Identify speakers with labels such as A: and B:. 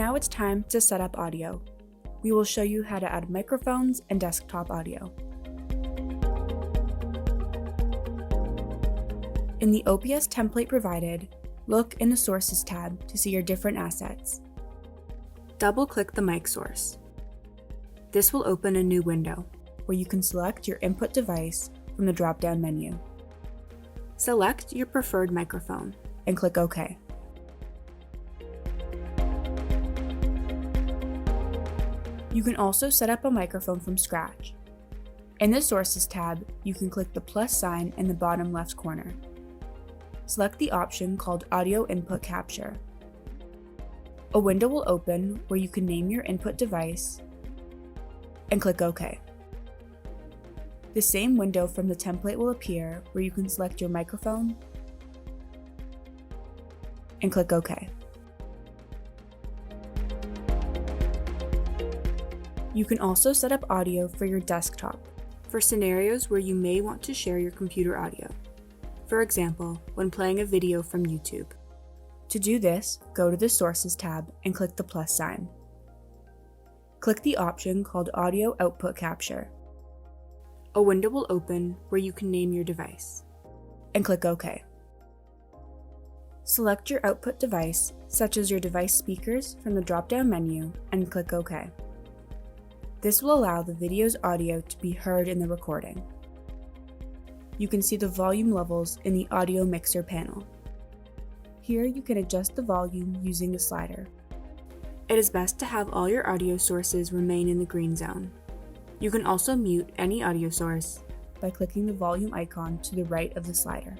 A: Now it's time to set up audio. We will show you how to add microphones and desktop audio. In the OBS template provided, look in the Sources tab to see your different assets. Double-click the mic source. This will open a new window where you can select your input device from the drop-down menu. Select your preferred microphone and click OK. You can also set up a microphone from scratch. In the Sources tab, you can click the plus sign in the bottom left corner. Select the option called Audio Input Capture. A window will open where you can name your input device and click OK. The same window from the template will appear where you can select your microphone and click OK. You can also set up audio for your desktop for scenarios where you may want to share your computer audio. For example, when playing a video from YouTube. To do this, go to the Sources tab and click the plus sign. Click the option called Audio Output Capture. A window will open where you can name your device and click OK. Select your output device, such as your device speakers, from the drop-down menu and click OK. This will allow the video's audio to be heard in the recording. You can see the volume levels in the audio mixer panel. Here you can adjust the volume using the slider. It is best to have all your audio sources remain in the green zone. You can also mute any audio source by clicking the volume icon to the right of the slider.